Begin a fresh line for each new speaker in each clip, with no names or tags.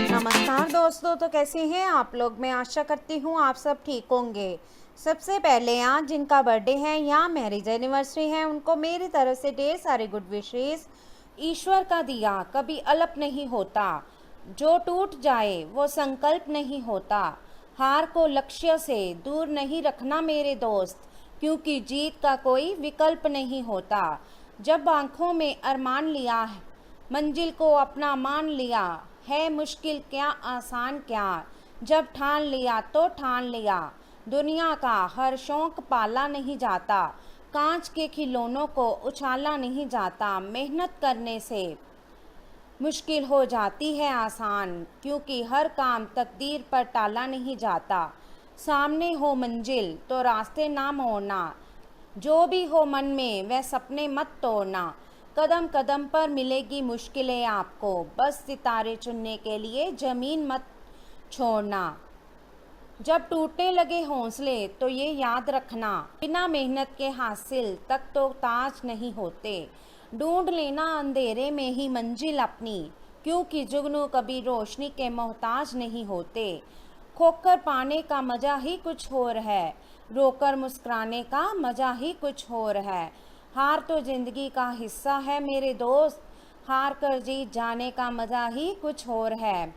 नमस्कार दोस्तों, तो कैसे हैं आप लोग। मैं आशा करती हूँ आप सब ठीक होंगे। सबसे पहले आज जिनका बर्थडे है या मैरिज एनिवर्सरी है, उनको मेरी तरफ से ढेर सारे गुड विशेस। ईश्वर का दिया कभी अलप नहीं होता, जो टूट जाए वो संकल्प नहीं होता। हार को लक्ष्य से दूर नहीं रखना मेरे दोस्त, क्योंकि जीत का कोई विकल्प नहीं होता। जब आंखों में अरमान लिया है, मंजिल को अपना मान लिया, है मुश्किल क्या आसान क्या, जब ठान लिया तो ठान लिया। दुनिया का हर शौक पाला नहीं जाता, कांच के खिलौनों को उछाला नहीं जाता। मेहनत करने से मुश्किल हो जाती है आसान, क्योंकि हर काम तकदीर पर टाला नहीं जाता। सामने हो मंजिल तो रास्ते ना मोड़ना, जो भी हो मन में वह सपने मत तोड़ना। कदम कदम पर मिलेगी मुश्किलें आपको, बस सितारे चुनने के लिए ज़मीन मत छोड़ना। जब टूटने लगे हौसले तो ये याद रखना, बिना मेहनत के हासिल तक तो ताज नहीं होते। ढूंढ लेना अंधेरे में ही मंजिल अपनी, क्योंकि जुगनू कभी रोशनी के मोहताज नहीं होते। खोकर पाने का मज़ा ही कुछ और है, रोकर मुस्कुराने का मज़ा ही कुछ और है। हार तो ज़िंदगी का हिस्सा है मेरे दोस्त, हार कर जीत जाने का मज़ा ही कुछ और है,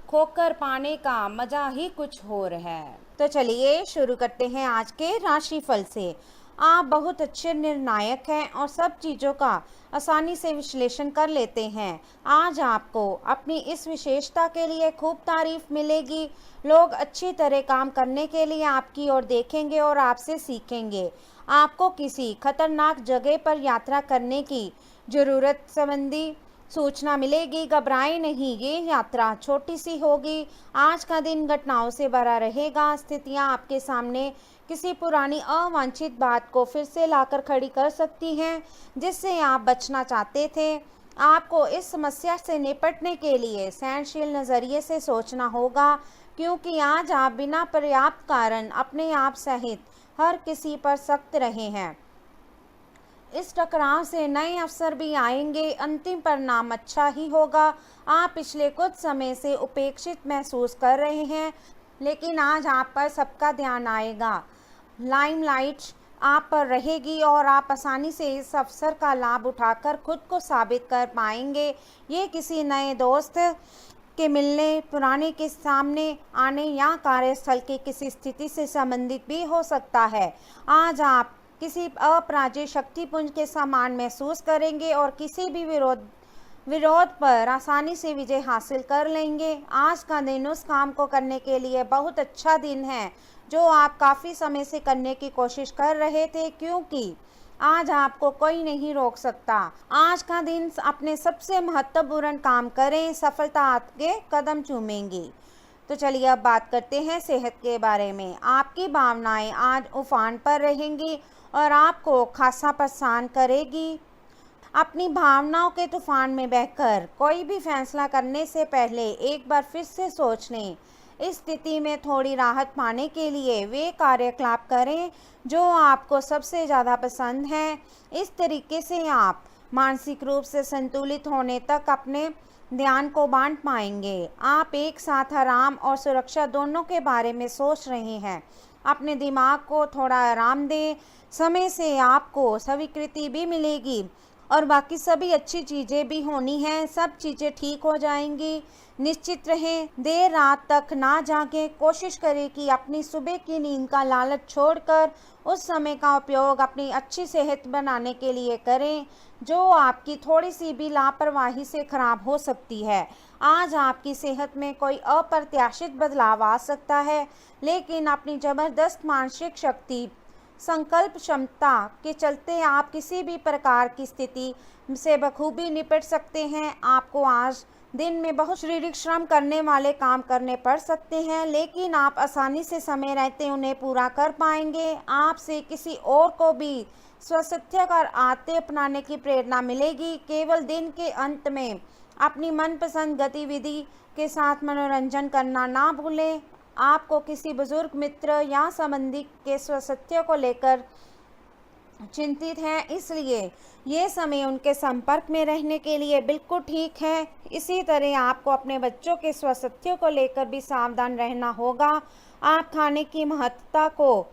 खोकर पाने का मज़ा ही कुछ और है। तो चलिए शुरू करते हैं आज के राशिफल से। आप बहुत अच्छे निर्णायक हैं और सब चीज़ों का आसानी से विश्लेषण कर लेते हैं। आज आपको अपनी इस विशेषता के लिए खूब तारीफ मिलेगी। लोग अच्छी तरह काम करने के लिए आपकी ओर देखेंगे और आपसे सीखेंगे। आपको किसी खतरनाक जगह पर यात्रा करने की ज़रूरत संबंधी सूचना मिलेगी। घबराएं नहीं, ये यात्रा छोटी सी होगी। आज का दिन घटनाओं से भरा रहेगा। स्थितियां आपके सामने किसी पुरानी अवांछित बात को फिर से लाकर खड़ी कर सकती हैं, जिससे आप बचना चाहते थे। आपको इस समस्या से निपटने के लिए सहनशील नज़रिए से सोचना होगा, क्योंकि आज आप बिना पर्याप्त कारण अपने आप सहित हर किसी पर सख्त रहे हैं। इस टकराव से नए अवसर भी आएंगे। अंतिम परिणाम अच्छा ही होगा। आप पिछले कुछ समय से उपेक्षित महसूस कर रहे हैं, लेकिन आज आप पर सबका ध्यान आएगा। लाइमलाइट आप पर रहेगी और आप आसानी से इस अवसर का लाभ उठाकर खुद को साबित कर पाएंगे। ये किसी नए दोस्त के मिलने, पुराने के सामने आने या कार्यस्थल की किसी स्थिति से संबंधित भी हो सकता है। आज आप किसी अपराजित शक्तिपुंज के समान महसूस करेंगे और किसी भी विरोध पर आसानी से विजय हासिल कर लेंगे। आज का दिन उस काम को करने के लिए बहुत अच्छा दिन है जो आप काफ़ी समय से करने की कोशिश कर रहे थे, क्योंकि आज आपको कोई नहीं रोक सकता। आज का दिन अपने सबसे महत्वपूर्ण काम करें, सफलता आपके कदम चूमेंगी। तो चलिए अब बात करते हैं सेहत के बारे में। आपकी भावनाएं आज उफान पर रहेंगी और आपको खासा परेशान करेगी। अपनी भावनाओं के तूफान में बहकर कोई भी फैसला करने से पहले एक बार फिर से सोच लें। इस स्थिति में थोड़ी राहत पाने के लिए वे कार्यकलाप करें जो आपको सबसे ज़्यादा पसंद हैं। इस तरीके से आप मानसिक रूप से संतुलित होने तक अपने ध्यान को बांट पाएंगे। आप एक साथ आराम और सुरक्षा दोनों के बारे में सोच रहे हैं। अपने दिमाग को थोड़ा आराम दें। समय से आपको स्वीकृति भी मिलेगी और बाकी सभी अच्छी चीज़ें भी होनी हैं। सब चीज़ें ठीक हो जाएंगी। निश्चित रहें, देर रात तक ना जागें। कोशिश करें कि अपनी सुबह की नींद का लालच छोड़कर उस समय का उपयोग अपनी अच्छी सेहत बनाने के लिए करें, जो आपकी थोड़ी सी भी लापरवाही से खराब हो सकती है। आज आपकी सेहत में कोई अप्रत्याशित बदलाव आ सकता है, लेकिन अपनी ज़बरदस्त मानसिक शक्ति, संकल्प क्षमता के चलते आप किसी भी प्रकार की स्थिति से बखूबी निपट सकते हैं। आपको आज दिन में बहुत शारीरिक श्रम करने वाले काम करने पड़ सकते हैं, लेकिन आप आसानी से समय रहते उन्हें पूरा कर पाएंगे। आपसे किसी और को भी स्वास्थ्य कर आते अपनाने की प्रेरणा मिलेगी। केवल दिन के अंत में अपनी मनपसंद गतिविधि के साथ मनोरंजन करना ना भूलें। आपको किसी बुजुर्ग मित्र या संबंधी के स्वास्थ्य को लेकर चिंतित हैं, इसलिए ये समय उनके संपर्क में रहने के लिए बिल्कुल ठीक है। इसी तरह आपको अपने बच्चों के स्वास्थ्य को लेकर भी सावधान रहना होगा। आप खाने की महत्ता को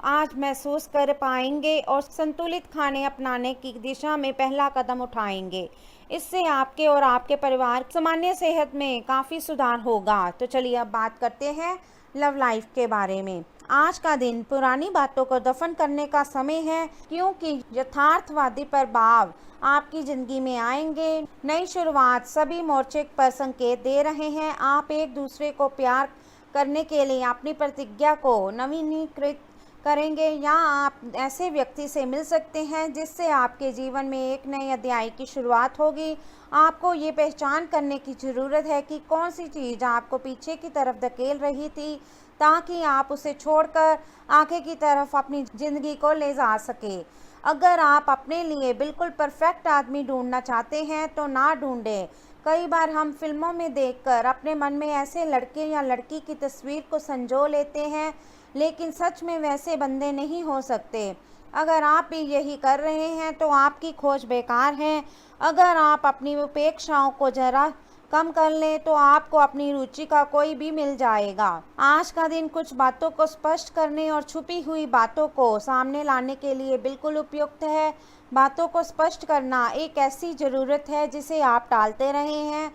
आज महसूस कर पाएंगे और संतुलित खाने अपनाने की दिशा में पहला कदम उठाएंगे। इससे आपके और आपके परिवार सामान्य सेहत में काफ़ी सुधार होगा। तो चलिए अब बात करते हैं लव लाइफ के बारे में। आज का दिन पुरानी बातों को दफन करने का समय है, क्योंकि यथार्थवादी प्रभाव आपकी जिंदगी में आएंगे। नई शुरुआत सभी मोर्चे पर संकेत दे रहे हैं। आप एक दूसरे को प्यार करने के लिए अपनी प्रतिज्ञा को नवीनीकृत करेंगे, या आप ऐसे व्यक्ति से मिल सकते हैं जिससे आपके जीवन में एक नए अध्याय की शुरुआत होगी। आपको ये पहचान करने की ज़रूरत है कि कौन सी चीज़ आपको पीछे की तरफ धकेल रही थी, ताकि आप उसे छोड़कर आगे की तरफ अपनी ज़िंदगी को ले जा सके। अगर आप अपने लिए बिल्कुल परफेक्ट आदमी ढूंढना चाहते हैं तो ना ढूंढें। कई बार हम फिल्मों में देखकर अपने मन में ऐसे लड़के या लड़की की तस्वीर को संजो लेते हैं, लेकिन सच में वैसे बंदे नहीं हो सकते। अगर आप भी यही कर रहे हैं तो आपकी खोज बेकार है। अगर आप अपनी अपेक्षाओं को जरा कम कर लें तो आपको अपनी रुचि का कोई भी मिल जाएगा। आज का दिन कुछ बातों को स्पष्ट करने और छुपी हुई बातों को सामने लाने के लिए बिल्कुल उपयुक्त है। बातों को स्पष्ट करना एक ऐसी ज़रूरत है जिसे आप टालते रहे हैं।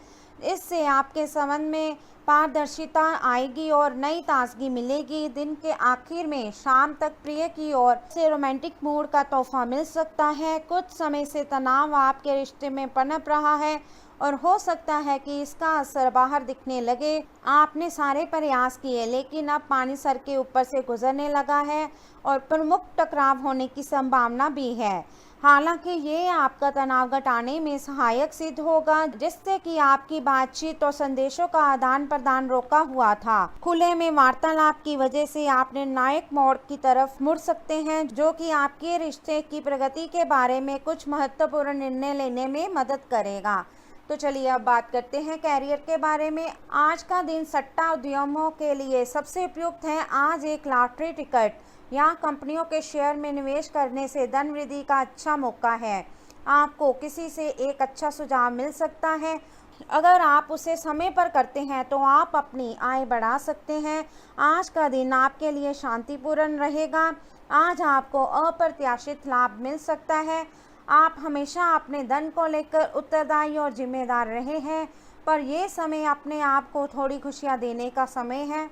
इससे आपके संबंध में पारदर्शिता आएगी और नई ताजगी मिलेगी। दिन के आखिर में शाम तक प्रिय की ओर से रोमांटिक मूड का तोहफा मिल सकता है। कुछ समय से तनाव आपके रिश्ते में पनप रहा है और हो सकता है कि इसका असर बाहर दिखने लगे। आपने सारे प्रयास किए, लेकिन अब पानी सर के ऊपर से गुजरने लगा है और प्रमुख टकराव होने की संभावना भी है। हालांकि ये आपका तनाव घटाने में सहायक सिद्ध होगा, जिससे कि आपकी बातचीत और संदेशों का आदान प्रदान रोका हुआ था। खुले में वार्तालाप की वजह से आप निर्णायक मोड़ की तरफ मुड़ सकते हैं, जो कि आपके रिश्ते की प्रगति के बारे में कुछ महत्वपूर्ण निर्णय लेने में मदद करेगा। तो चलिए अब बात करते हैं कैरियर के बारे में। आज का दिन सट्टा उद्यमों के लिए सबसे उपयुक्त है। आज एक लॉटरी टिकट या कंपनियों के शेयर में निवेश करने से धन वृद्धि का अच्छा मौका है। आपको किसी से एक अच्छा सुझाव मिल सकता है। अगर आप उसे समय पर करते हैं तो आप अपनी आय बढ़ा सकते हैं। आज का दिन आपके लिए शांतिपूर्ण रहेगा। आज आपको अप्रत्याशित लाभ मिल सकता है। आप हमेशा अपने धन को लेकर उत्तरदायी और जिम्मेदार रहे हैं, पर यह समय अपने आप को थोड़ी खुशियां देने का समय है।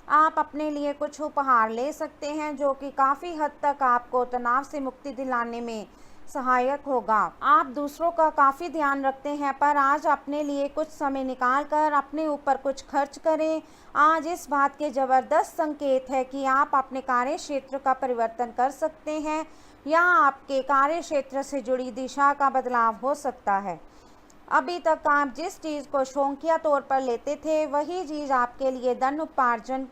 आप अपने लिए कुछ उपहार ले सकते हैं, जो कि काफ़ी हद तक आपको तनाव से मुक्ति दिलाने में सहायक होगा। आप दूसरों का काफ़ी ध्यान रखते हैं, पर आज अपने लिए कुछ समय निकाल कर अपने ऊपर कुछ खर्च करें। आज इस बात के ज़बरदस्त संकेत है कि आप अपने कार्य क्षेत्र का परिवर्तन कर सकते हैं, या आपके कार्य क्षेत्र से जुड़ी दिशा का बदलाव हो सकता है। अभी तक आप जिस चीज़ को शौकिया तौर पर लेते थे, वही चीज़ आपके लिए धन उपार्जन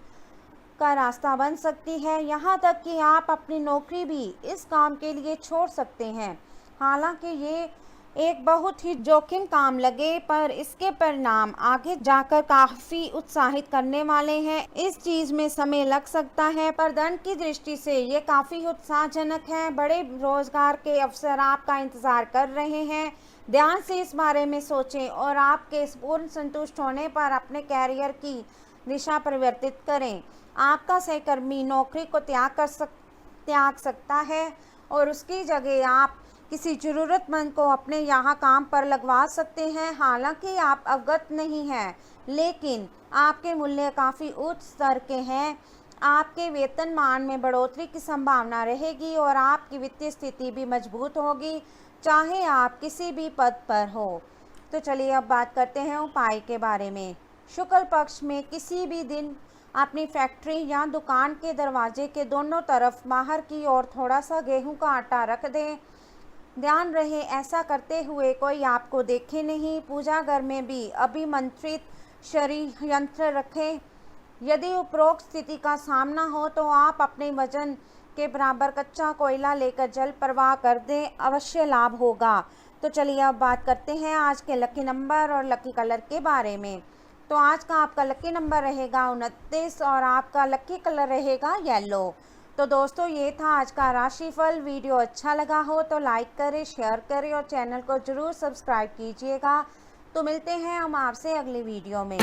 का रास्ता बन सकती है। यहाँ तक कि आप अपनी नौकरी भी इस काम के लिए छोड़ सकते हैं। हालांकि ये एक बहुत ही जोखिम काम लगे, पर इसके परिणाम आगे जाकर काफ़ी उत्साहित करने वाले हैं। इस चीज़ में समय लग सकता है, पर धन की दृष्टि से ये काफ़ी उत्साहजनक है। बड़े रोजगार के अवसर आपका इंतज़ार कर रहे हैं। ध्यान से इस बारे में सोचें और आपके पूर्ण संतुष्ट होने पर अपने कैरियर की दिशा परिवर्तित करें। आपका सहकर्मी नौकरी को त्याग सकता है और उसकी जगह आप किसी ज़रूरतमंद को अपने यहाँ काम पर लगवा सकते हैं। हालांकि आप अवगत नहीं हैं, लेकिन आपके मूल्य काफ़ी उच्च स्तर के हैं। आपके वेतनमान में बढ़ोतरी की संभावना रहेगी और आपकी वित्तीय स्थिति भी मजबूत होगी, चाहे आप किसी भी पद पर हो। तो चलिए अब बात करते हैं उपाय के बारे में। शुक्ल पक्ष में किसी भी दिन अपनी फैक्ट्री या दुकान के दरवाजे के दोनों तरफ बाहर की ओर थोड़ा सा गेहूं का आटा रख दें। ध्यान रहे ऐसा करते हुए कोई आपको देखे नहीं। पूजा घर में भी अभिमंत्रित षड्यंत्र रखें। यदि उपरोक्त स्थिति का सामना हो तो आप अपने वजन के बराबर कच्चा कोयला लेकर जल प्रवाह कर दें, अवश्य लाभ होगा। तो चलिए अब बात करते हैं आज के लकी नंबर और लकी कलर के बारे में। तो आज का आपका लकी नंबर रहेगा 29 और आपका लकी कलर रहेगा येलो। तो दोस्तों ये था आज का राशिफल। वीडियो अच्छा लगा हो तो लाइक करें, शेयर करें और चैनल को ज़रूर सब्सक्राइब कीजिएगा। तो मिलते हैं हम आपसे अगली वीडियो में।